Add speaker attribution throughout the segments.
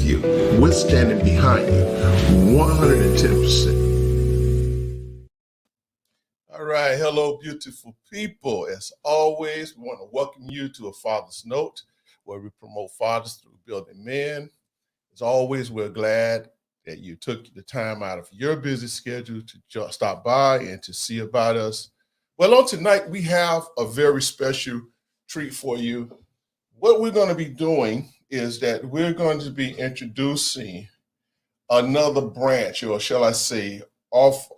Speaker 1: you. We're standing behind you 110%. All right. Hello, beautiful people. As always, we want to welcome you to A Father's Note, where we promote fathers through building men. As always, we're glad that you took the time out of your busy schedule to stop by and to see about us. Well, on tonight, we have a very special treat for you. What we're going to be doing is that we're going to be introducing another branch, or shall I say, off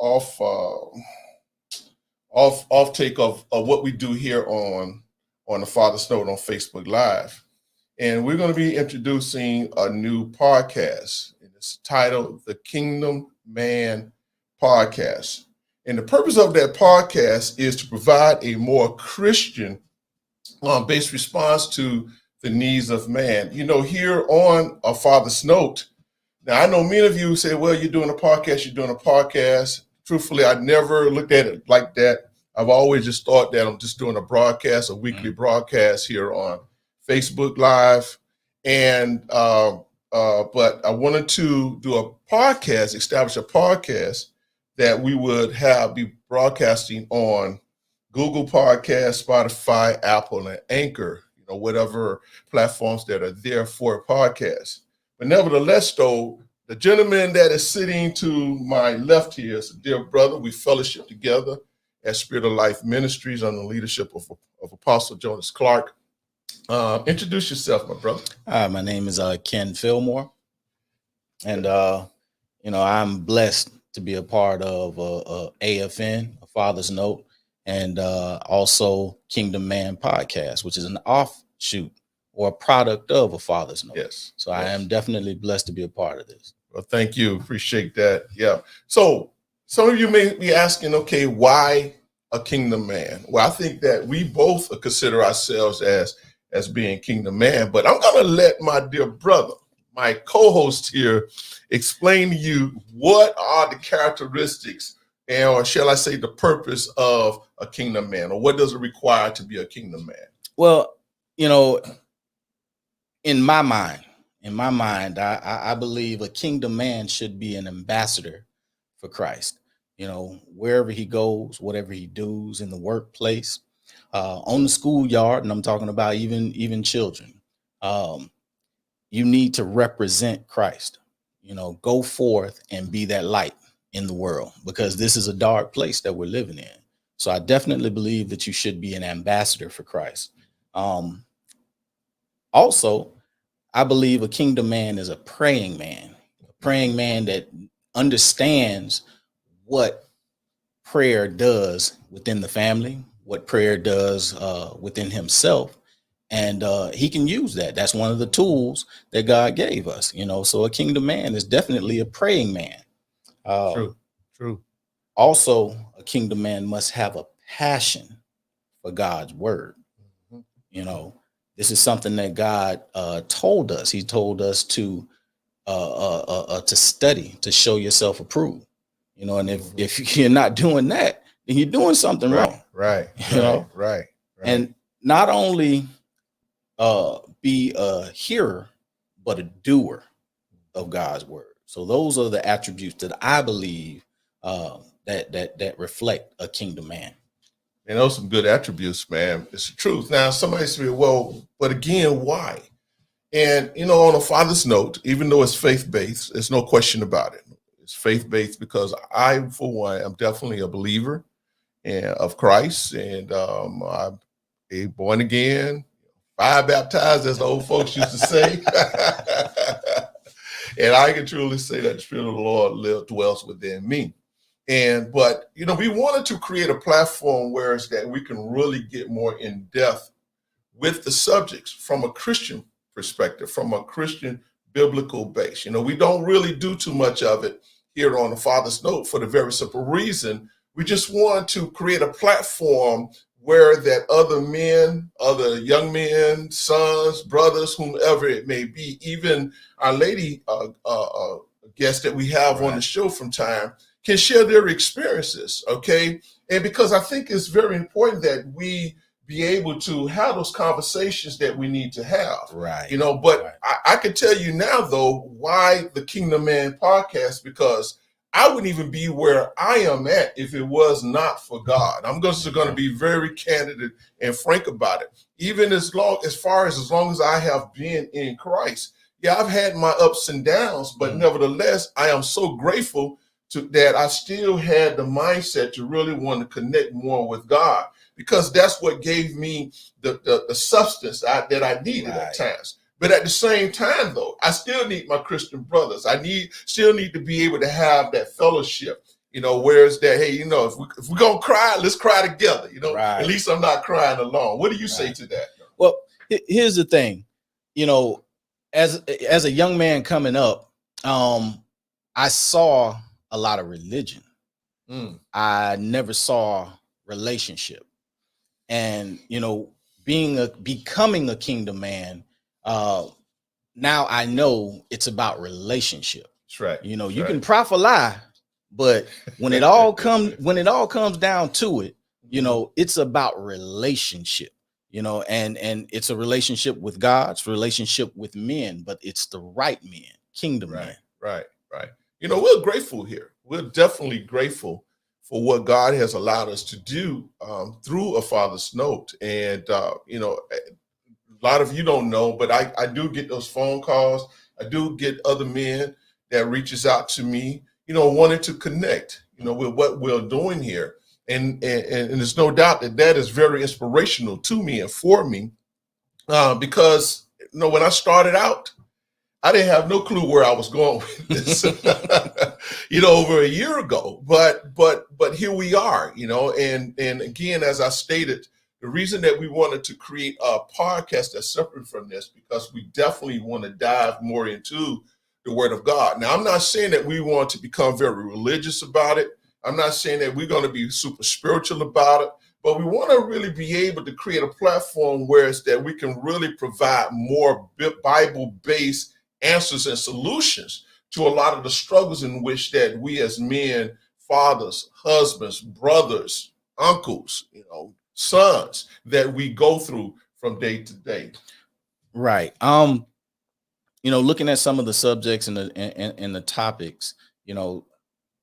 Speaker 1: take of what we do here on the Father's Note on Facebook Live. And we're going to be introducing a new podcast. It's titled The Kingdom Man Podcast. And the purpose of that podcast is to provide a more Christian based response to the needs of man. You know, here on A Father's Note, now I know many of you say, well, you're doing a podcast. Truthfully, I never looked at it like that. I've always just thought that I'm just doing a broadcast, a weekly broadcast here on Facebook Live. And but I wanted to do a podcast, establish a podcast that we would be broadcasting on Google Podcasts, Spotify, Apple, and Anchor, whatever platforms that are there for a podcast. But nevertheless, though, the gentleman that is sitting to my left here is a dear brother. We fellowship together at Spirit of Life Ministries under the leadership of Apostle Jonas Clark. Introduce yourself, my brother.
Speaker 2: My name is Ken Fillmore, and I'm blessed to be a part of AFN, A Father's Note, and also Kingdom Man Podcast, which is an offshoot or a product of A Father's Note.
Speaker 1: Yes.
Speaker 2: So I am definitely blessed to be a part of this.
Speaker 1: Well, thank you. Appreciate that. Yeah. So some of you may be asking, okay, why a kingdom man? Well, I think that we both consider ourselves as being kingdom man, but I'm going to let my dear brother, my co-host here, explain to you what are the characteristics or shall I say the purpose of a kingdom man, or what does it require to be a kingdom man?
Speaker 2: Well, in my mind, I believe a kingdom man should be an ambassador for Christ. Wherever he goes, whatever he does in the workplace, on the schoolyard, and I'm talking about even children, you need to represent Christ. Go forth and be that light in the world, because this is a dark place that we're living in. So I definitely believe that you should be an ambassador for Christ. Also, I believe a kingdom man is a praying man that understands what prayer does within the family, what prayer does within himself. And he can use that. That's one of the tools that God gave us, so a kingdom man is definitely a praying man.
Speaker 1: True.
Speaker 2: Also, a kingdom man must have a passion for God's word. This is something that God told us. He told us to study, to show yourself approved. And if you're not doing that, then you're doing something wrong.
Speaker 1: Right.
Speaker 2: And not only be a hearer, but a doer of God's word. So those are the attributes that I believe that reflect a kingdom man.
Speaker 1: Those are some good attributes, man. It's the truth. Now, somebody say, well, but again, why? And, on A Father's Note, even though it's faith-based, there's no question about it. It's faith-based because I, for one, am definitely a believer of Christ. And I'm a born again, fire baptized, as the old folks used to say. And I can truly say that the Spirit of the Lord dwells within me. But we wanted to create a platform where it's that we can really get more in depth with the subjects from a Christian perspective, from a Christian biblical base. We don't really do too much of it here on The Father's Note for the very simple reason we just want to create a platform where that other men, other young men, sons, brothers, whomever it may be, even our lady guests that we have on the show from time, can share their experiences, okay? And because I think it's very important that we be able to have those conversations that we need to have.
Speaker 2: Right.
Speaker 1: But
Speaker 2: right.
Speaker 1: I can tell you now, though, why the Kingdom Man podcast, because I wouldn't even be where I am at if it was not for God. I'm just going to be very candid and frank about it. Even as long as I have been in Christ, yeah, I've had my ups and downs, but nevertheless, I am so grateful to that I still had the mindset to really want to connect more with God, because that's what gave me the substance that I needed at times. But at the same time, though, I still need my Christian brothers. Still need to be able to have that fellowship, where it's that, hey, if we're going to cry, let's cry together, At least I'm not crying alone. What do you say to that?
Speaker 2: Well, here's the thing, as a young man coming up, I saw a lot of religion. I never saw relationship. And, becoming a kingdom man, now I know it's about relationship.
Speaker 1: That's right.
Speaker 2: You can prophesy, but when it all comes down to it, it's about relationship, and it's a relationship with God, it's a relationship with men, but it's the right men, kingdom men.
Speaker 1: Right. We're grateful here. We're definitely grateful for what God has allowed us to do through A Father's Note. And, a lot of you don't know, but I do get those phone calls. I do get other men that reaches out to me, wanting to connect, with what we're doing here. And there's no doubt that is very inspirational to me and for me, because, when I started out, I didn't have no clue where I was going with this, over a year ago. But here we are, and again, as I stated, the reason that we wanted to create a podcast that's separate from this, because we definitely want to dive more into the Word of God. Now, I'm not saying that we want to become very religious about it. I'm not saying that we're going to be super spiritual about it, but we want to really be able to create a platform where it's that we can really provide more Bible-based answers and solutions to a lot of the struggles in which that we as men, fathers, husbands, brothers, uncles, sons, that we go through from day to day.
Speaker 2: Right. Looking at some of the subjects and the topics,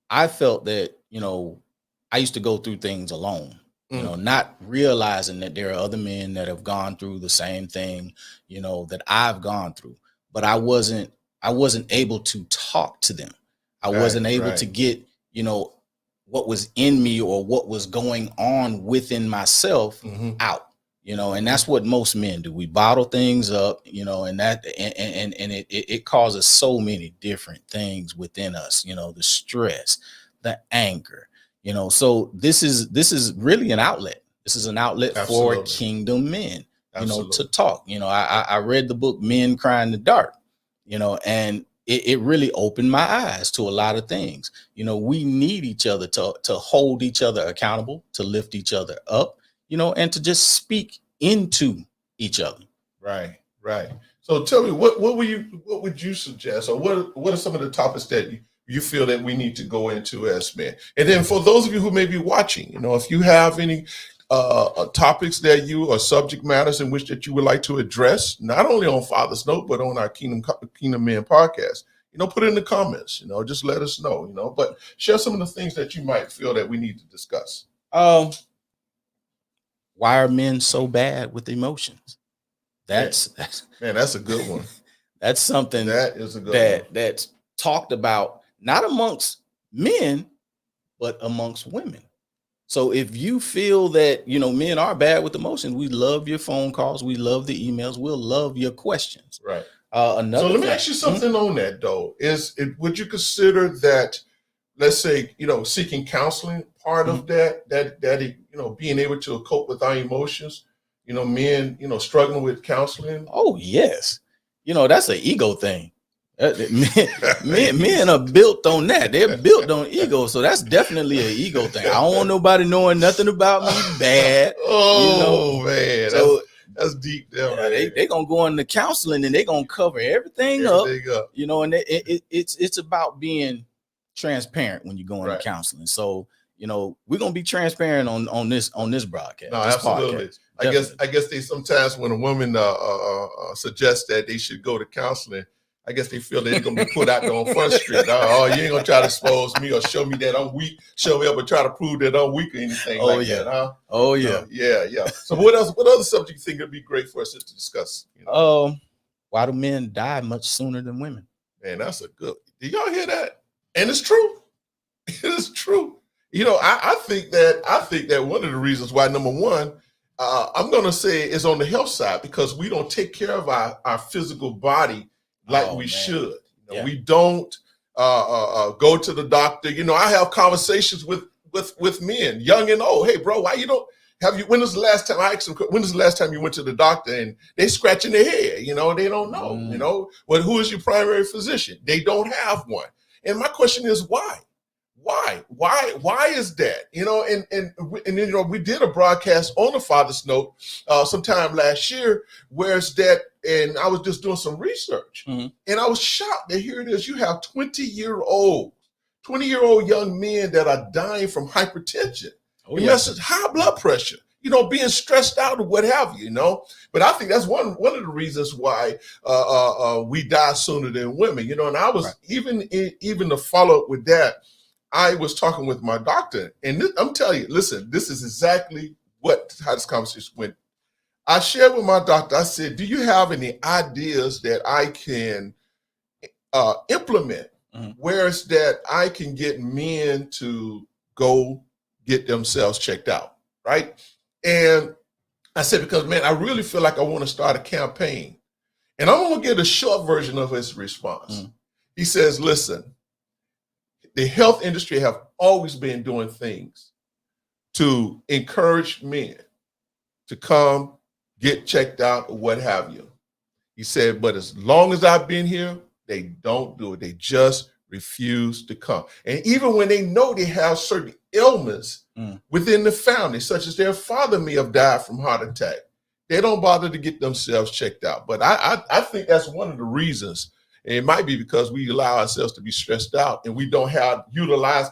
Speaker 2: I felt that, I used to go through things alone, not realizing that there are other men that have gone through the same thing, that I've gone through. But I wasn't able to talk to them. I wasn't able to get, what was in me or what was going on within myself out, and that's what most men do. We bottle things up, and it causes so many different things within us, the stress, the anger, so this is really an outlet. This is an outlet for kingdom men, to talk. I read the book Men Cry in the Dark, and it really opened my eyes to a lot of things. We need each other to hold each other accountable, to lift each other up, and to just speak into each other.
Speaker 1: Right. So tell me, what would you suggest, or what are some of the topics that you feel that we need to go into as men? And then for those of you who may be watching, if you have any topics that you or subject matters in which that you would like to address, not only on Father's Note, but on our Kingdom Men podcast, put it in the comments, just let us know, but share some of the things that you might feel that we need to discuss.
Speaker 2: Why are men so bad with emotions? That's
Speaker 1: a good one.
Speaker 2: That's something
Speaker 1: that is a good one.
Speaker 2: That's talked about not amongst men, but amongst women. So if you feel that, men are bad with emotions, we love your phone calls. We love the emails. We'll love your questions.
Speaker 1: Right. So let me ask you something on that, though. Would you consider that, let's say, seeking counseling part of that, being men to cope with our emotions, men, struggling with counseling?
Speaker 2: Oh, yes. That's an ego thing. Men are built on that. They're built on ego. So that's definitely an ego thing. I don't want nobody knowing nothing about me bad.
Speaker 1: Man.
Speaker 2: So
Speaker 1: that's deep down. Yeah,
Speaker 2: they gonna go into counseling and they gonna cover everything up. And it's about being transparent when you go into counseling. So we're gonna be transparent on this broadcast.
Speaker 1: No, absolutely.
Speaker 2: Podcast. Definitely.
Speaker 1: I guess they sometimes when a woman suggests that they should go to counseling, I guess they feel they're gonna be put out there on Front Street. Oh, you ain't gonna try to expose me or show me that I'm weak. Show me up and try to prove that I'm weak or anything
Speaker 2: Oh,
Speaker 1: like
Speaker 2: yeah.
Speaker 1: that, huh?
Speaker 2: Oh, yeah.
Speaker 1: Yeah. So what else? What other subject you think would be great for us to discuss?
Speaker 2: Why do men die much sooner than women?
Speaker 1: Man, that's a good. Do y'all hear that? And it's true. It's true. I think that one of the reasons why, number one, I'm going to say is on the health side, because we don't take care of our physical body like we should. We don't go to the doctor. I have conversations with men, young and old. Hey, bro, why you don't when was the last time I asked them, when was the last time you went to the doctor? And they scratching their head, they don't know, well, who is your primary physician? They don't have one. And my question is, why? Why is that? And we did a broadcast on the Father's Note sometime last year, where it's that, and I was just doing some research, and I was shocked that here it is. You have 20-year-old young men that are dying from hypertension, high blood pressure, being stressed out or what have you, But I think that's one of the reasons why we die sooner than women, And I was even to follow up with that. I was talking with my doctor, and I'm telling you, listen, this is exactly how this conversation went. I shared with my doctor, I said, do you have any ideas that I can implement, whereas that I can get men to go get themselves checked out, right? And I said, because, man, I really feel like I want to start a campaign. And I'm going to get a short version of his response. He says, listen, the health industry have always been doing things to encourage men to come get checked out or what have you. He said, but as long as I've been here, they don't do it. They just refuse to come. And even when they know they have certain ailments within the family, such as their father may have died from heart attack, they don't bother to get themselves checked out. But I think that's one of the reasons. And it might be because we allow ourselves to be stressed out and we don't utilize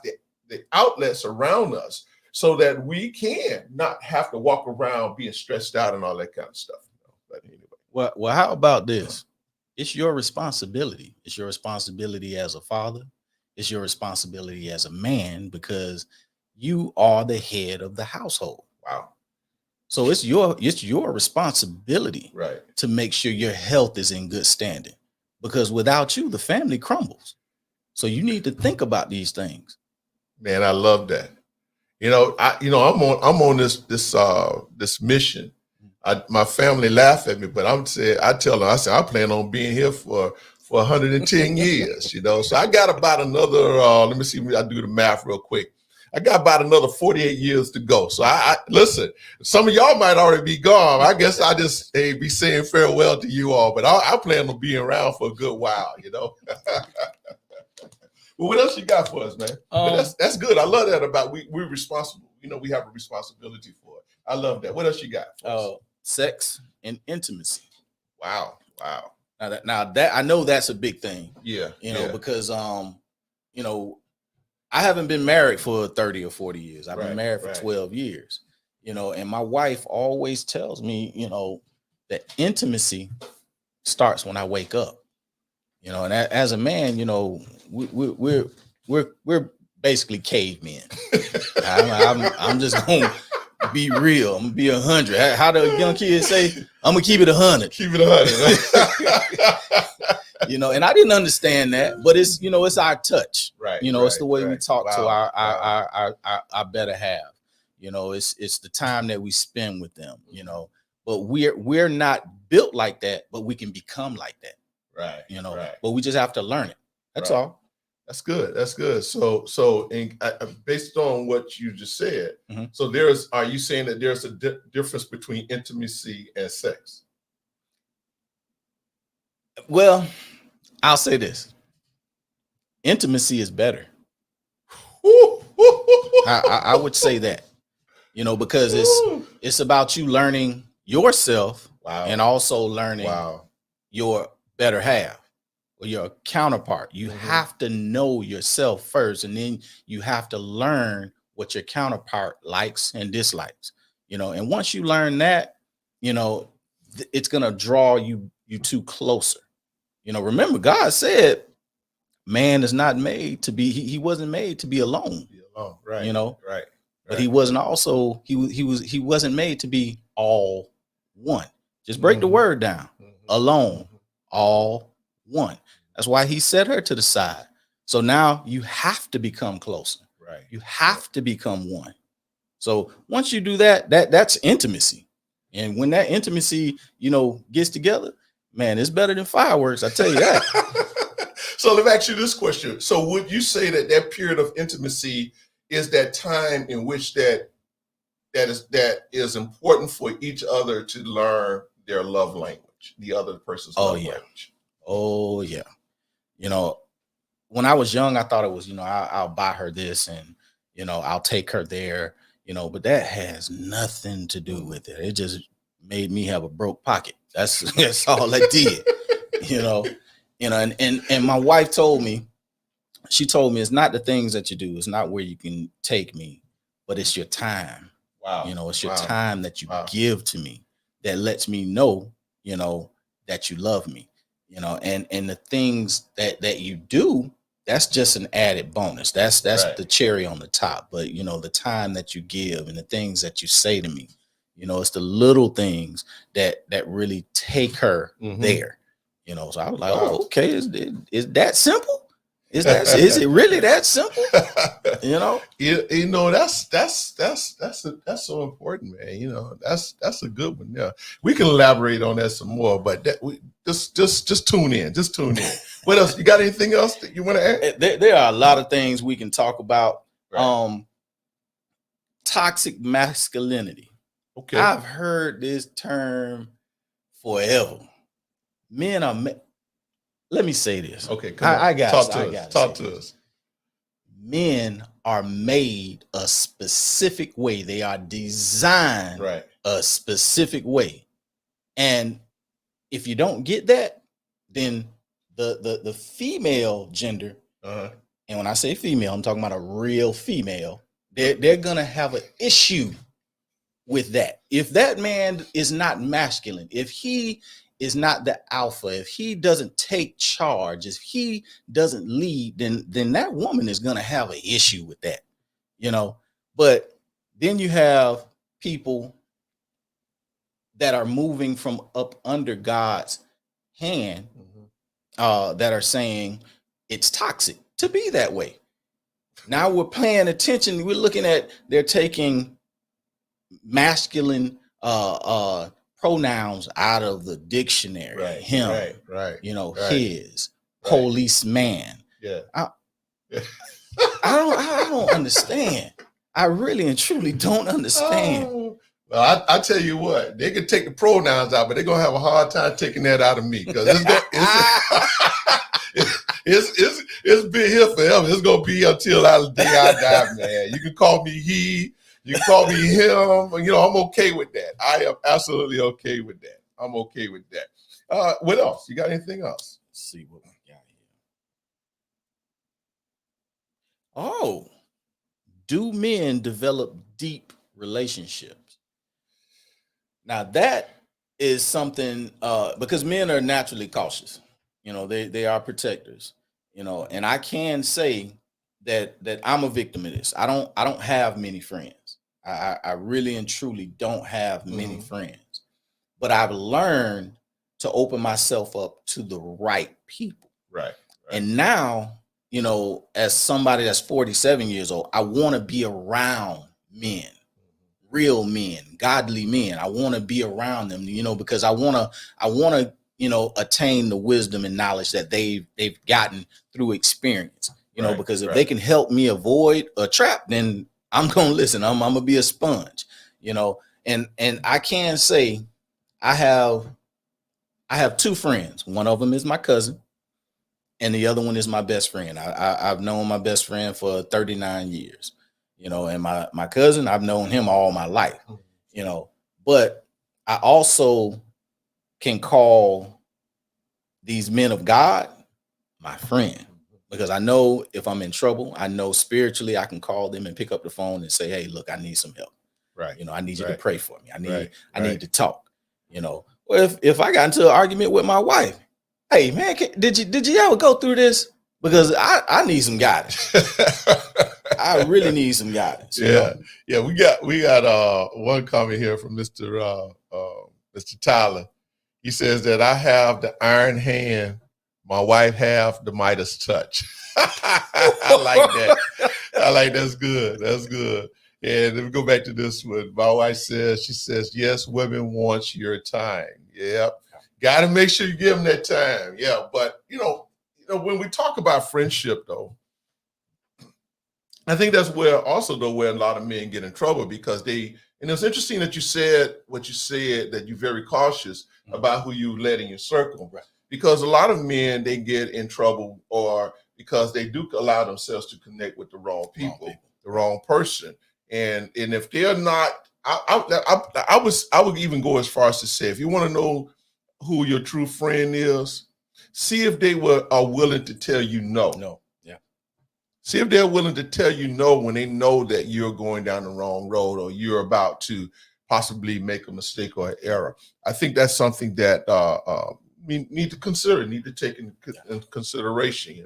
Speaker 1: the outlets around us so that we can not have to walk around being stressed out and all that kind of stuff. But anyway.
Speaker 2: Well, how about this? It's your responsibility. It's your responsibility as a father. It's your responsibility as a man, because you are the head of the household.
Speaker 1: Wow.
Speaker 2: So it's your responsibility,
Speaker 1: right,
Speaker 2: to make sure your health is in good standing, because without you, the family crumbles. So you need to think about these things.
Speaker 1: Man, I love that. I'm on this mission. My family laugh at me, but I tell them, I plan on being here for 110 years, So I got about another, let me see, I do the math real quick. I got about another 48 years to go. So I listen, some of y'all might already be gone. I guess I just be saying farewell to you all, but I plan on being around for a good while, Well, what else you got for us, man? That's good. I love that about we're responsible. We have a responsibility for it. I love that. What else you got for us?
Speaker 2: Sex and intimacy.
Speaker 1: Wow.
Speaker 2: Now that I know that's a big thing.
Speaker 1: Yeah.
Speaker 2: Because I haven't been married for 30 or 40 years. I've been married for 12 years. And my wife always tells me, that intimacy starts when I wake up. And as a man, we're basically cavemen. I'm just gonna be real. I'm gonna be 100. How do young kids say? I'm gonna keep it 100.
Speaker 1: Keep it 100.
Speaker 2: And I didn't understand that, but it's it's our touch.
Speaker 1: Right.
Speaker 2: It's the way we talk to our better half. It's the time that we spend with them. But we're not built like that, but we can become like that.
Speaker 1: Right.
Speaker 2: But we just have to learn it. That's all.
Speaker 1: That's good. So based on what you just said, so are you saying that there's a difference between intimacy and sex?
Speaker 2: Well, I'll say this. Intimacy is better. I would say that, because it's about you learning yourself and also learning your better half or your counterpart. You have to know yourself first, and then you have to learn what your counterpart likes and dislikes, and once you learn that, it's gonna draw you two closer. Remember, God said man is not made to be, he wasn't made to be alone.
Speaker 1: Be alone. Right. Right.
Speaker 2: But he wasn't also, he wasn't made to be all one. Just break the word down. Alone, all one. That's why he set her to the side. So now you have to become closer.
Speaker 1: Right.
Speaker 2: You have to become one. So once you do that, that's intimacy. And when that intimacy, gets together, man, it's better than fireworks. I tell you that.
Speaker 1: So let me ask you this question. So would you say that period of intimacy is that time in which that is important for each other to learn their love language, the other person's love language?
Speaker 2: Oh yeah. When I was young, I thought it was, I'll buy her this and, I'll take her there, but that has nothing to do with it. It just made me have a broke pocket. That's all it did, and my wife told me, it's not the things that you do. It's not where you can take me, but it's your time.
Speaker 1: Wow.
Speaker 2: It's your time that you give to me that lets me know, that you love me, and the things that you do, that's just an added bonus. That's right. The cherry on the top. But, the time that you give and the things that you say to me, it's the little things that really take her there, So I was like, wow. Oh, okay. Is that simple? Is it really that simple?
Speaker 1: That's so important, man. That's a good one. Yeah, we can elaborate on that some more, but just tune in. Just tune in. What else? You got anything else that you want to add?
Speaker 2: There are a lot of things we can talk about. Right. Toxic masculinity. Okay, I've heard this term forever. Men are. Let me say this.
Speaker 1: Okay, come on. I got Talk to us.
Speaker 2: Men are made a specific way. They are designed a specific way. And if you don't get that, then the female gender, and when I say female, I'm talking about a real female, they're going to have an issue with that. If that man is not masculine, if he is not the alpha, if he doesn't take charge, if he doesn't lead, then that woman is going to have an issue with that, But then you have people that are moving from up under God's hand, that are saying it's toxic to be that way. Now we're paying attention. We're looking at, they're taking masculine pronouns out of the dictionary.
Speaker 1: Right,
Speaker 2: him,
Speaker 1: right.
Speaker 2: His, policeman.
Speaker 1: Yeah.
Speaker 2: I don't understand. I really and truly don't understand.
Speaker 1: Oh, well, I tell you what, they can take the pronouns out, but they're gonna have a hard time taking that out of me because it's been here forever. It's gonna be until the day I die, man. You can call me he. You can call me him. I'm okay with that. I am absolutely okay with that. I'm okay with that. What else? You got anything else?
Speaker 2: Let's see what we got here. Oh, do men develop deep relationships? Now that is something, because men are naturally cautious. They are protectors. And I can say that I'm a victim of this. I don't have many friends. I really and truly don't have many friends, but I've learned to open myself up to the right people.
Speaker 1: Right.
Speaker 2: And now, as somebody that's 47 years old, I want to be around men, real men, godly men. I want to be around them, because I want to, attain the wisdom and knowledge that they've gotten through experience, because if they can help me avoid a trap, then I'm going to listen. I'm going to be a sponge, and I can say I have two friends. One of them is my cousin and the other one is my best friend. I've known my best friend for 39 years, and my cousin, I've known him all my life, but I also can call these men of God my friend. Because I know if I'm in trouble, I know spiritually I can call them and pick up the phone and say, hey, look, I need some help.
Speaker 1: Right.
Speaker 2: I need you to pray for me. I need to talk. Or if I got into an argument with my wife, hey man, did you ever go through this? Because I need some guidance. I really need some guidance.
Speaker 1: Yeah. We got one comment here from Mr. Tyler. He says that I have the iron hand, my wife have the Midas touch. I like that. I like that's good. That's good. And let me go back to this one. My wife she says, yes, women want your time. Yeah. Got to make sure you give them that time. Yeah. But, when we talk about friendship, though, I think that's where a lot of men get in trouble because and it's interesting that you said what you said, that you're very cautious about who you let in your circle. Right. Because a lot of men, they get in trouble or because they do allow themselves to connect with the wrong people, the wrong person. And if they're not, I would even go as far as to say, if you want to know who your true friend is, see if they are willing to tell you no.
Speaker 2: No. Yeah.
Speaker 1: See if they're willing to tell you no when they know that you're going down the wrong road or you're about to possibly make a mistake or an error. I think that's something that we need to consider, need to take in consideration,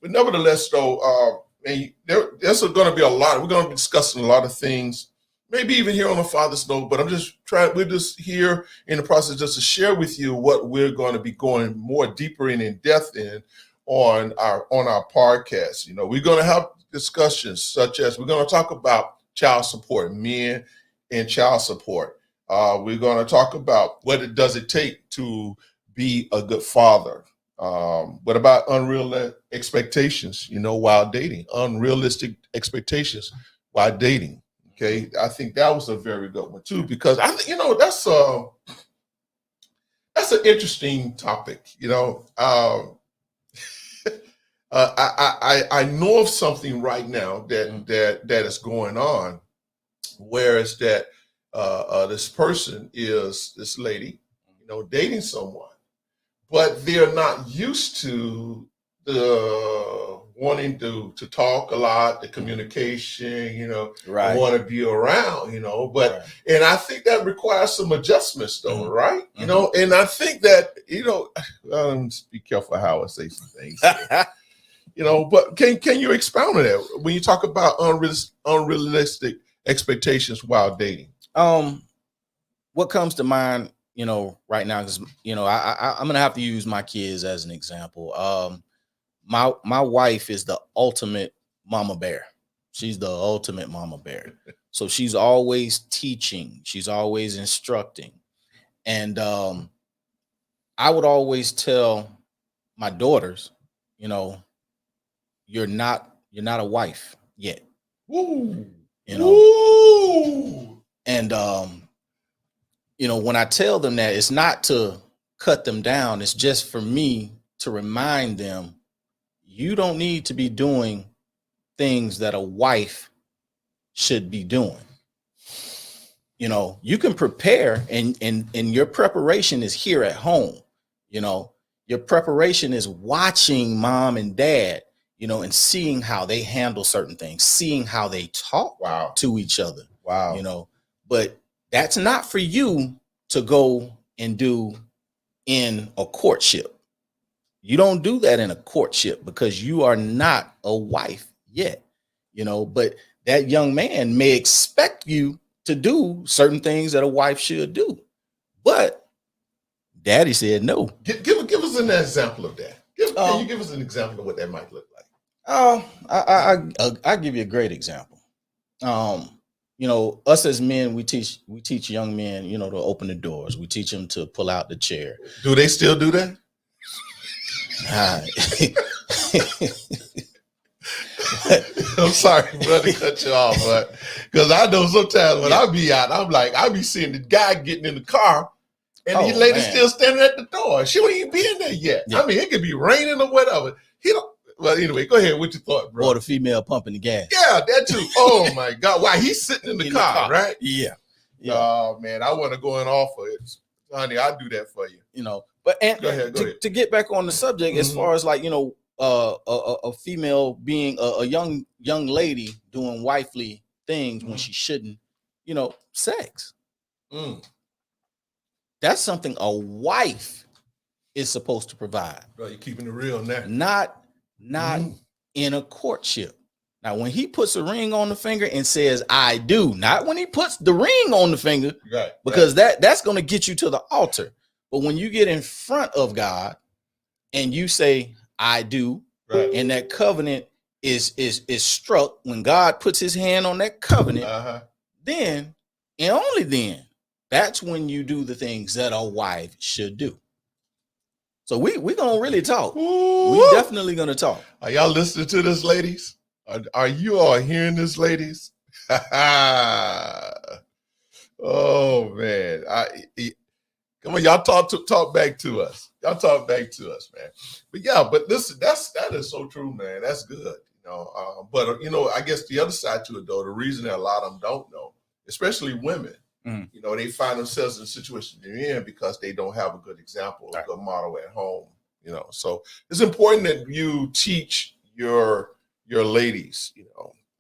Speaker 1: But nevertheless, though, there's going to be a lot. We're going to be discussing a lot of things, maybe even here on the Father's Note, but we're just here in the process just to share with you what we're going to be going more deeper in depth in on our podcast. We're going to have discussions such as we're going to talk about child support, men and child support. We're going to talk about what does it take to be a good father. What about unrealistic expectations, while dating? Unrealistic expectations while dating. Okay, I think that was a very good one too, because I think that's an interesting topic. I know of something right now that is going on, whereas that this lady, dating someone, but they're not used to the wanting to talk a lot, the communication,
Speaker 2: Right.
Speaker 1: want to be around, but right. And I think that requires some adjustments though, right? And I think that, be careful how I say some things. But can you expound on that when you talk about unrealistic expectations while dating?
Speaker 2: What comes to mind, right now, because I'm gonna have to use my kids as an example. My wife is the ultimate mama bear. She's the ultimate mama bear. So she's always teaching. She's always instructing, and I would always tell my daughters, you're not a wife yet.
Speaker 1: Woo.
Speaker 2: Woo. And when I tell them that, it's not to cut them down. It's just for me to remind them, you don't need to be doing things that a wife should be doing. You can prepare and your preparation is here at home. Your preparation is watching mom and dad, and seeing how they handle certain things, seeing how they talk to each other.
Speaker 1: Wow.
Speaker 2: But that's not for you to go and do in a courtship. You don't do that in a courtship because you are not a wife yet, but that young man may expect you to do certain things that a wife should do. But daddy said no.
Speaker 1: Give us an example of that. Can you give us an example of what that might look like?
Speaker 2: I'll give you a great example. Us as men, we teach young men, to open the doors. We teach them to pull out the chair.
Speaker 1: Do they still do that? I'm sorry, brother, to cut you off, but because I know sometimes when I be out, I be seeing the guy getting in the car and the lady still standing at the door. She don't even be in there yet. Yeah. I mean, it could be raining or whatever. Well, anyway, go ahead. What you thought, bro?
Speaker 2: Or the female pumping the gas.
Speaker 1: Yeah, that too. Oh my God. Why he's sitting in the car, right?
Speaker 2: Yeah.
Speaker 1: Oh man, I want to go in off of it. Honey, I'll do that for you.
Speaker 2: But
Speaker 1: go ahead.
Speaker 2: To get back on the subject, as far as like, a female being a young lady doing wifely things when she shouldn't, sex. That's something a wife is supposed to provide.
Speaker 1: Bro, you're keeping it real now.
Speaker 2: Not in a courtship. Now, when he puts a ring on the finger and says, I do, not when he puts the ring on the finger,
Speaker 1: right?
Speaker 2: Because that's going to get you to the altar. But when you get in front of God and you say, I do,
Speaker 1: right,
Speaker 2: and that covenant is struck, when God puts his hand on that covenant, then and only then, that's when you do the things that a wife should do. So we're gonna really talk. We definitely gonna talk.
Speaker 1: Are y'all listening to this, ladies? Are you all hearing this, ladies? Oh man. Come on, y'all talk back to us. Y'all talk back to us, man. But yeah, but listen, that is so true, man. That's good. But I guess the other side to it though, the reason that a lot of them don't know, especially women, they find themselves in the situation they're in because they don't have a good example, a good model at home. So it's important that you teach your ladies,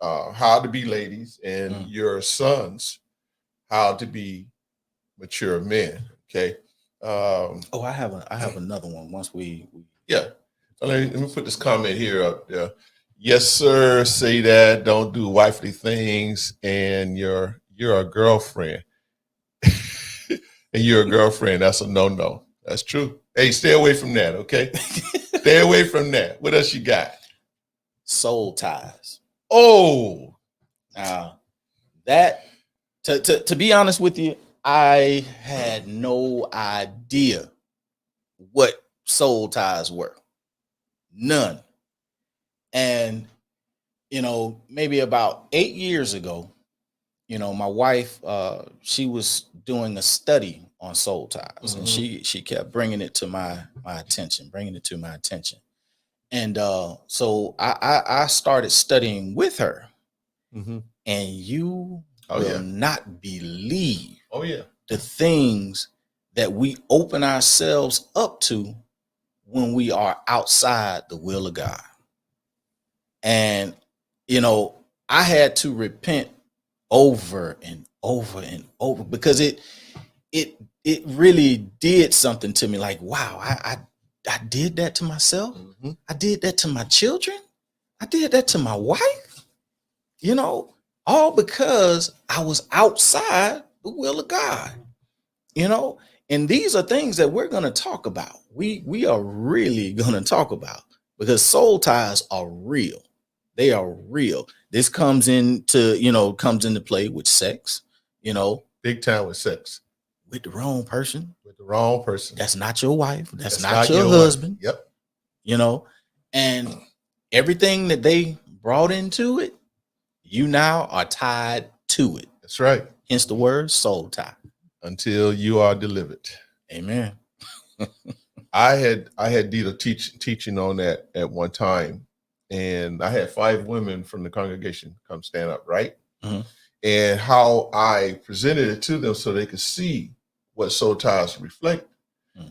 Speaker 1: how to be ladies, and your sons how to be mature men. Okay.
Speaker 2: I have another one. Once we
Speaker 1: let me put this comment here up there. Yes, sir. Say that. Don't do wifely things, and you're a girlfriend. And you're a girlfriend. That's a no. That's true. Hey, stay away from that. Okay. Stay away from that. What else you got?
Speaker 2: Soul ties.
Speaker 1: Oh,
Speaker 2: now that to be honest with you, I had no idea what soul ties were. None. And, maybe about 8 years ago, my wife, she was doing a study on soul ties, and she kept bringing it to my attention. And so I started studying with her, and you will not believe the things that we open ourselves up to when we are outside the will of God. And, I had to repent over and over and over because it really did something to me. Like, wow, I did that to myself. I did that to my children. I did that to my wife, all because I was outside the will of God, and these are things that we're going to talk about. We are really going to talk about because soul ties are real. They are real. This comes into play with sex,
Speaker 1: big time with sex.
Speaker 2: With the wrong person.
Speaker 1: That's
Speaker 2: not your wife. That's not your husband.
Speaker 1: Wife. Yep.
Speaker 2: And everything that they brought into it, you now are tied to it.
Speaker 1: That's right.
Speaker 2: Hence the word soul tie.
Speaker 1: Until you are delivered.
Speaker 2: Amen.
Speaker 1: I had did a teaching on that at one time, and I had 5 women from the congregation come stand up, right? And how I presented it to them so they could see what soul ties reflect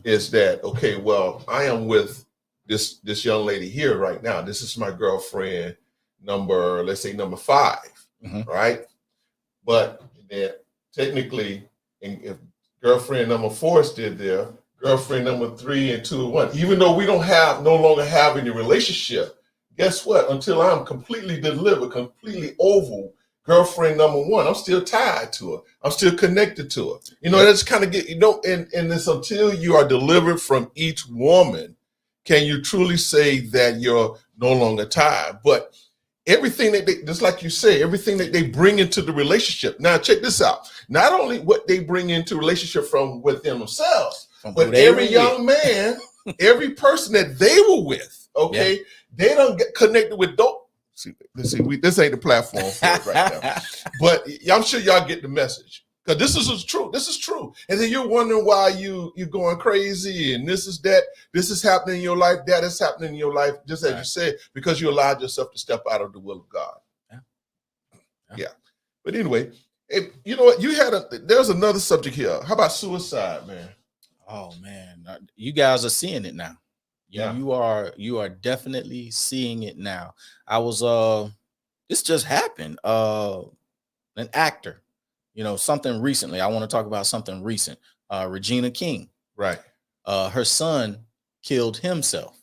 Speaker 1: is that, okay, well, I am with this young lady here right now. This is my girlfriend number 5, right? But then technically, if girlfriend number 4 is still there, girlfriend number 3 and 2 and 1, even though we no longer have any relationship, guess what? Until I'm completely delivered, completely over girlfriend number 1, I'm still tied to her. I'm still connected to her. That's kind of and it's until you are delivered from each woman, can you truly say that you're no longer tied. But everything that they, just like you say, everything that they bring into the relationship. Now, check this out. Not only what they bring into relationship from within themselves, but every young man, every person that they were with, they don't get connected with dope. See, this ain't the platform for it right now. But I'm sure y'all get the message. Because this is true. This is true. And then you're wondering why you're going crazy and this is happening in your life, that is happening in your life, just as you said, because you allowed yourself to step out of the will of God. Yeah. But anyway, you know what? There's another subject here. How about suicide, man?
Speaker 2: Oh man, you guys are seeing it now. You are definitely seeing it now. I was this just happened. An actor, something recently. I want to talk about something recent. Regina King.
Speaker 1: Right.
Speaker 2: Her son killed himself,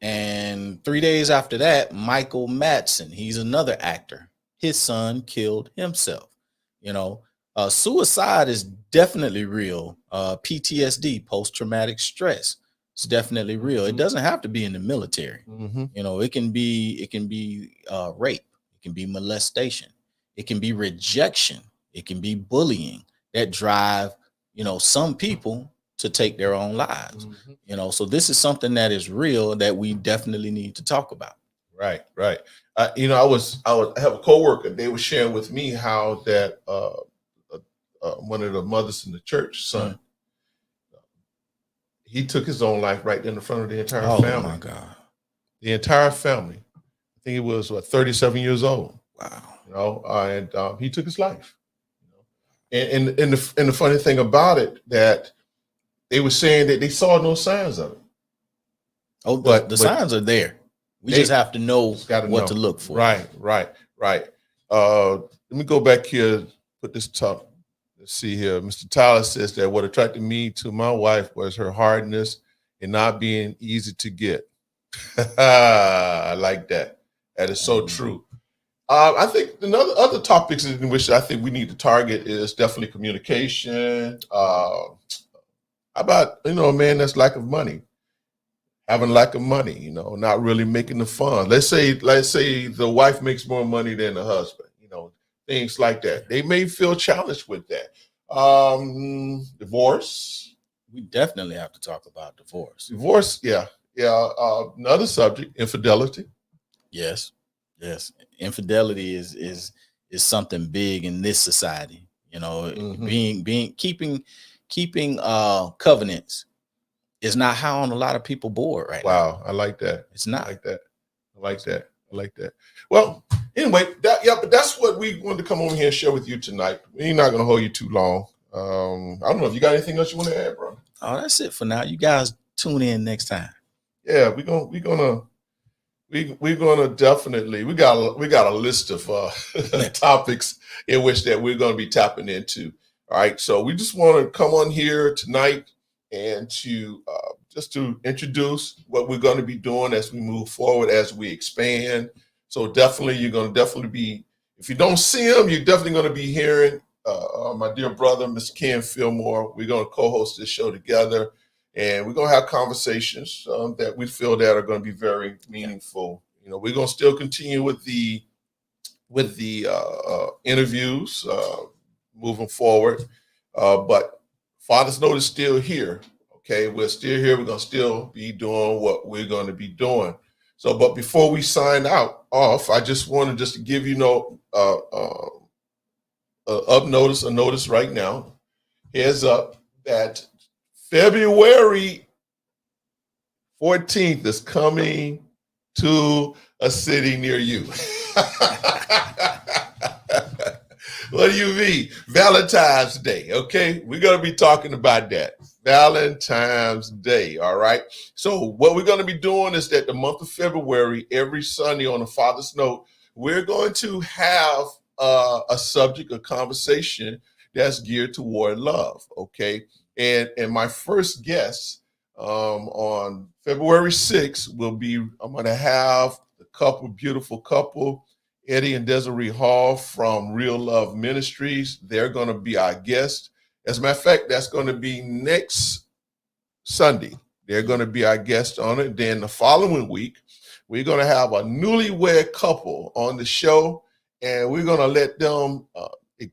Speaker 2: and 3 days after that, Michael Madsen, he's another actor. His son killed himself. Suicide is definitely real. PTSD, post-traumatic stress, it's definitely real. It doesn't have to be in the military. It can be rape, it can be molestation, it can be rejection, it can be bullying that drive some people to take their own lives. So this is something that is real that we definitely need to talk about.
Speaker 1: Right. I have a coworker. They were sharing with me how that one of the mothers in the church, son, he took his own life right in the front of the entire family.
Speaker 2: Oh my God!
Speaker 1: The entire family. I think he was 37 years old.
Speaker 2: Wow.
Speaker 1: And he took his life. And the funny thing about it, that they were saying that they saw no signs of it.
Speaker 2: Oh, but the signs are there. We just have to know what to look for.
Speaker 1: Right. Let me go back here, put this top. Let's see here. Mr. Tyler says that what attracted me to my wife was her hardness and not being easy to get. I like that. That is so true. I think other topics in which I think we need to target is definitely communication. How about, a man that's lack of money, having lack of money, not really making the fun. Let's say the wife makes more money than the husband, things like that. They may feel challenged with that. Divorce.
Speaker 2: We definitely have to talk about divorce.
Speaker 1: Yeah. Another subject, infidelity.
Speaker 2: Yes. Infidelity is something big in this society. Keeping covenants is not how on a lot of people board right now.
Speaker 1: Wow, I like that.
Speaker 2: It's not.
Speaker 1: I like that. Well, anyway, but that's what we wanted to come over here and share with you tonight. We're not going to hold you too long. I don't know if you got anything else you want to add, bro.
Speaker 2: Oh, that's it for now. You guys tune in next time.
Speaker 1: Yeah, we're gonna definitely, we got a list of topics in which that we're going to be tapping into. All right, so we just want to come on here tonight and to just to introduce what we're going to be doing as we move forward, as we expand. So you're going to be, if you don't see him, you're definitely going to be hearing my dear brother, Mr. Ken Fillmore. We're going to co-host this show together, and we're going to have conversations that we feel that are going to be very meaningful. We're going to still continue with the interviews moving forward, but Father's Note is still here. Okay, we're still here. We're going to still be doing what we're going to be doing. So, but before we sign off, I just wanted to give a notice right now. Heads up that February 14th is coming to a city near you. What do you mean? Valentine's Day, okay? We're going to be talking about that. Valentine's Day, all right? So what we're going to be doing is that the month of February, every Sunday on the Father's Note, we're going to have a subject, a conversation that's geared toward love, okay? And my first guest on February 6th I'm going to have the beautiful couple, Eddie and Desiree Hall from Real Love Ministries. They're going to be our guest. As a matter of fact, that's going to be next Sunday. They're going to be our guest on it. Then the following week, we're going to have a newlywed couple on the show, and we're going to let them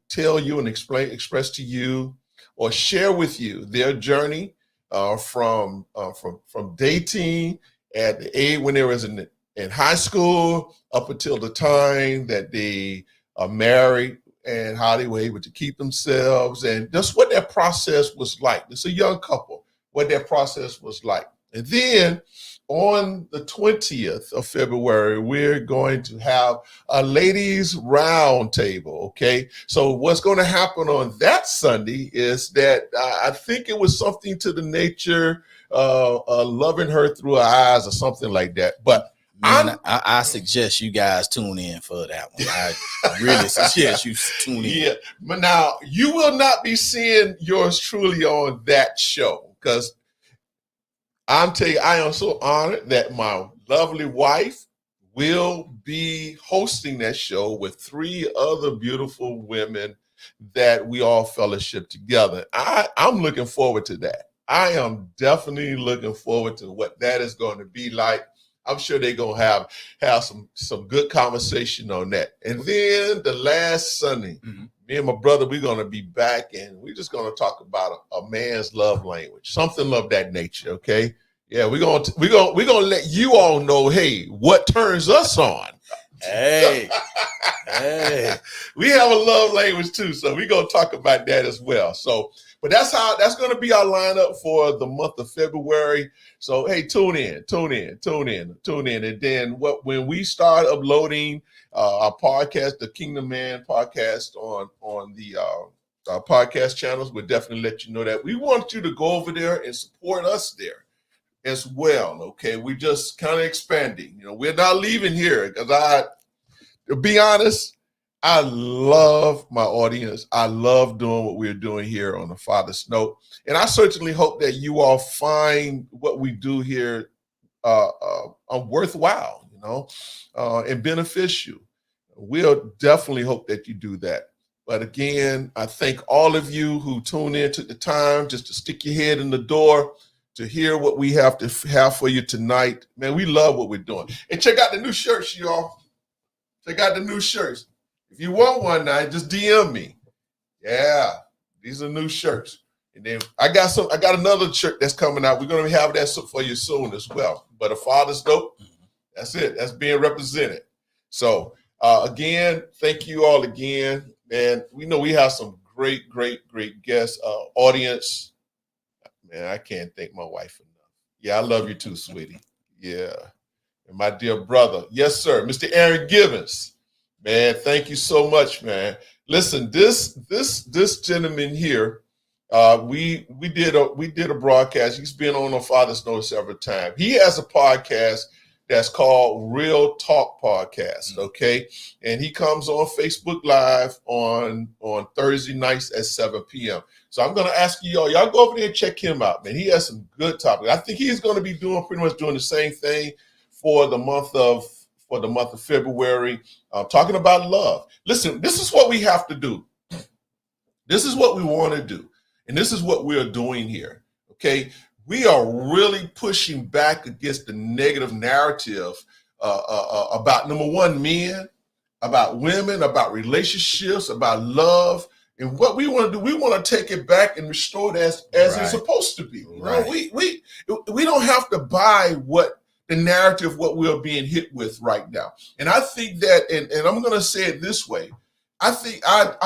Speaker 1: tell you and express to you or share with you their journey from dating at the age when they was in high school up until the time that they are married, and how they were able to keep themselves, and just what that process was like. It's a young couple, what that process was like. And then on the 20th of February, we're going to have a ladies round table, okay? So what's going to happen on that Sunday is that I think it was something to the nature of loving her through her eyes or something like that. But
Speaker 2: Man, I suggest you guys tune in for that one. I really suggest you tune in.
Speaker 1: Yeah, but now you will not be seeing yours truly on that show, because I'm telling you, I am so honored that my lovely wife will be hosting that show with 3 other beautiful women that we all fellowship together. I'm looking forward to that. I am definitely looking forward to what that is going to be like. I'm sure they're going to have some good conversation on that. And then the last Sunday, me and my brother, we're going to be back, and we're just going to talk about a man's love language, something of that nature. Okay. Yeah, we're gonna let you all know, hey, what turns us on.
Speaker 2: Hey,
Speaker 1: we have a love language too, so we're gonna talk about that as well. So, but that's gonna be our lineup for the month of February. So, hey, tune in, and then when we start uploading our podcast, the Kingdom Man podcast, on the podcast channels, we'll definitely let you know that. We want you to go over there and support us there as well. Okay, we're just kind of expanding. We're not leaving here, because to be honest, I love my audience. I love doing what we're doing here on the Father's Note, and I certainly hope that you all find what we do here worthwhile, and beneficial. We'll definitely hope that you do that. But again, I thank all of you who tune in, took the time just to stick your head in the door to hear what we have for you tonight. Man, we love what we're doing. And check out the new shirts, y'all. Check out the new shirts. If you want one now, just DM me. Yeah, these are new shirts. And then I got another shirt that's coming out. We're going to have that for you soon as well. But a Father's Note, that's it. That's being represented. So again, thank you all again. And we know we have some great guests, audience. Man, I can't thank my wife enough. Yeah, I love you too, sweetie. Yeah. And my dear brother. Yes, sir. Mr. Aaron Givens. Man, thank you so much, man. Listen, this gentleman here, we did a broadcast. He's been on Father's Note several times. He has a podcast that's called Real Talk Podcast, okay? And he comes on Facebook Live on Thursday nights at 7 p.m. So I'm going to ask y'all go over there and check him out, man. He has some good topics. I think he's going to be pretty much doing the same thing for the month of February, talking about love. Listen, this is what we have to do. This is what we want to do. And this is what we are doing here, okay? We are really pushing back against the negative narrative about, number one, men, about women, about relationships, about love. And what we want to do, we want to take it back and restore it as it's supposed to be. Right. We don't have to buy what the narrative, what we're being hit with right now. And I think that, and I'm going to say it this way, I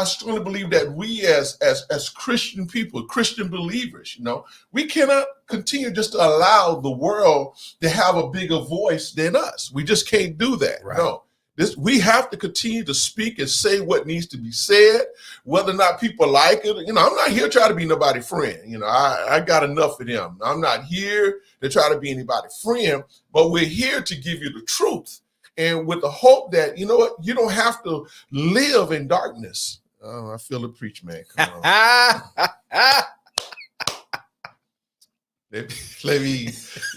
Speaker 1: strongly believe that we as Christian people, Christian believers, we cannot continue just to allow the world to have a bigger voice than us. We just can't do that. Right. No. We have to continue to speak and say what needs to be said, whether or not people like it. I'm not here trying to be nobody's friend. I got enough of them. I'm not here to try to be anybody's friend, but we're here to give you the truth. And with the hope that, you don't have to live in darkness. Oh, I feel the preach, man. Come on. let me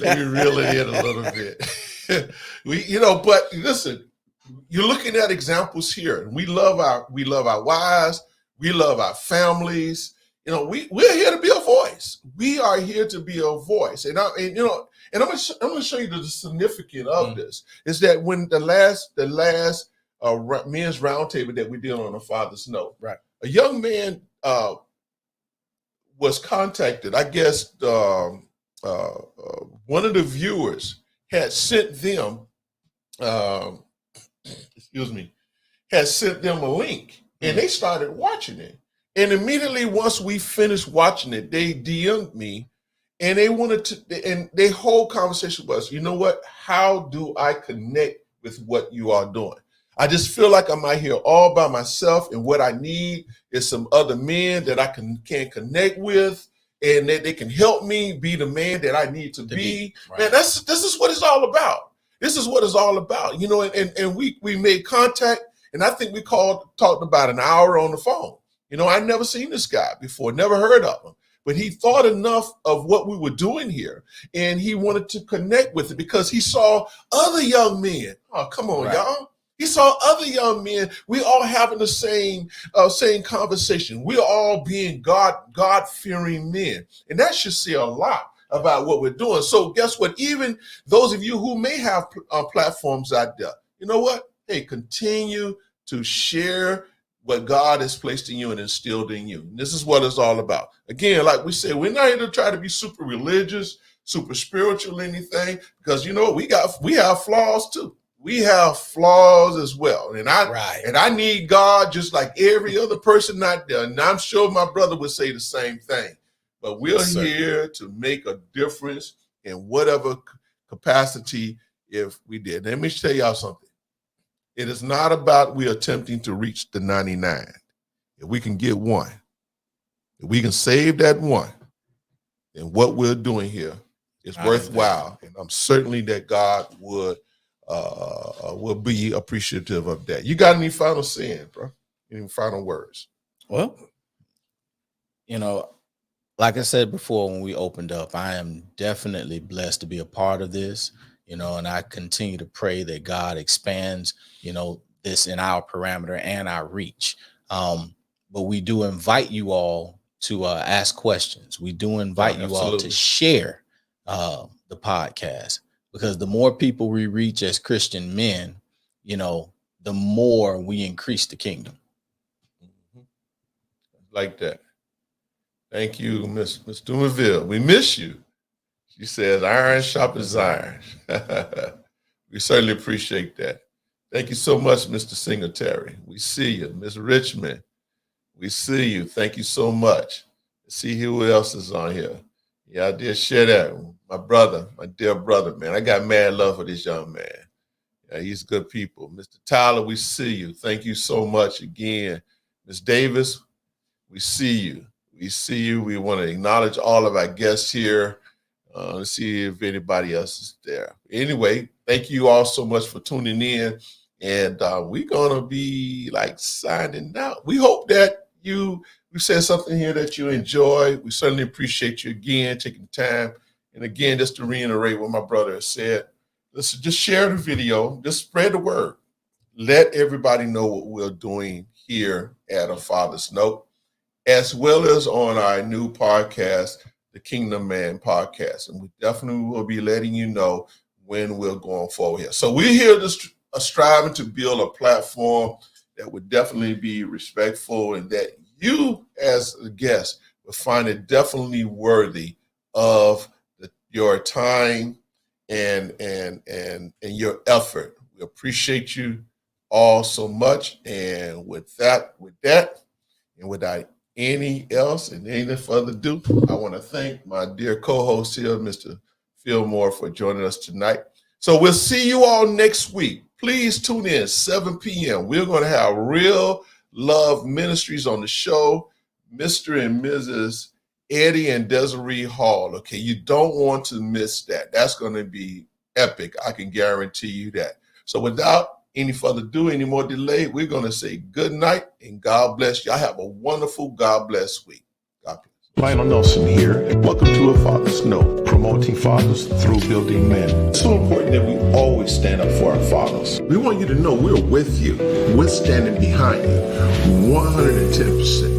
Speaker 1: reel it in a little bit. But listen, you're looking at examples here, and we love our wives, we love our families. We're here to be a voice. We are here to be a voice, and I'm going to show you the significance of this. Is that when the last men's roundtable that we did on the Father's Note, right? A young man was contacted. I guess one of the viewers had sent them. Had sent them a link, and they started watching it. And immediately once we finished watching it, they DM'd me, and they wanted to, and their whole conversation was, how do I connect with what you are doing? I just feel like I'm out here all by myself, and what I need is some other men that I can connect with, and that they can help me be the man that I need to be. Right. Man, this is what it's all about. This is what it's all about, you know, and we made contact, and I think we talked about an hour on the phone. You know, I'd never seen this guy before, never heard of him, but he thought enough of what we were doing here, and he wanted to connect with it because he saw other young men. Oh, come on,
Speaker 2: Right.
Speaker 1: y'all. He saw other young men. We all having the same conversation. We're all being God-fearing men. And that should say a lot about what we're doing. So guess what? Even those of you who may have platforms out there, you know what? Hey, continue to share what God has placed in you and instilled in you. And this is what it's all about. Again, like we said, we're not here to try to be super religious, super spiritual, anything, because you know we have flaws too. We have flaws as well. And I need God just like every other person out there. And I'm sure my brother would say the same thing. But we're here to make a difference in whatever capacity if we did. Let me tell y'all something. It is not about we attempting to reach the 99. If we can get one, if we can save that one, then what we're doing here is worthwhile. And I'm certainly that God will be appreciative of that. You got any final saying, bro? Any final words?
Speaker 2: Well, you know, like I said before when we opened up, I am definitely blessed to be a part of this, you know, and I continue to pray that God expands, you know, this in our parameter and our reach. But we do invite you all to ask questions. We do invite you all to share the podcast, because the more people we reach as Christian men, you know, the more we increase the kingdom.
Speaker 1: Like that. Thank you, Miss Dumerville. We miss you. She says, iron sharpens iron. We certainly appreciate that. Thank you so much, Mr. Singletary. We see you. Miss Richmond, we see you. Thank you so much. Let's see who else is on here. Yeah, I did share that. My brother, my dear brother, man. I got mad love for this young man. Yeah, he's good people. Mr. Tyler, we see you. Thank you so much again. Ms. Davis, we see you. We see you. We want to acknowledge all of our guests here. Let's see if anybody else is there. Anyway, thank you all so much for tuning in. And we're going to be like signing out. We hope that we said something here that you enjoy. We certainly appreciate you again taking time. And again, just to reiterate what my brother has said, let's just share the video. Just spread the word. Let everybody know what we're doing here at A Father's Note, as well as on our new podcast, the Kingdom Man podcast. And we definitely will be letting you know when we're going forward here. So we're here to striving to build a platform that would definitely be respectful and that you as a guest will find it definitely worthy of your time and your effort. We appreciate you all so much. And with that, and without any else and any further ado, I want to thank my dear co-host here, Mr. Fillmore, for joining us tonight. So we'll see you all next week. Please tune in 7 p.m. We're going to have Real Love Ministries on the show, Mr. and Mrs. Eddie and Desiree Hall. Okay, you don't want to miss that. That's going to be epic. I can guarantee you that. So without any further ado, any more delay, we're going to say good night and God bless you. I have a wonderful God bless week. God bless.
Speaker 3: Lionel Nelson here, and welcome to A Father's Note, promoting fathers through building men.
Speaker 1: It's so important that we always stand up for our fathers. We want you to know we're with you. We're standing behind you 110%.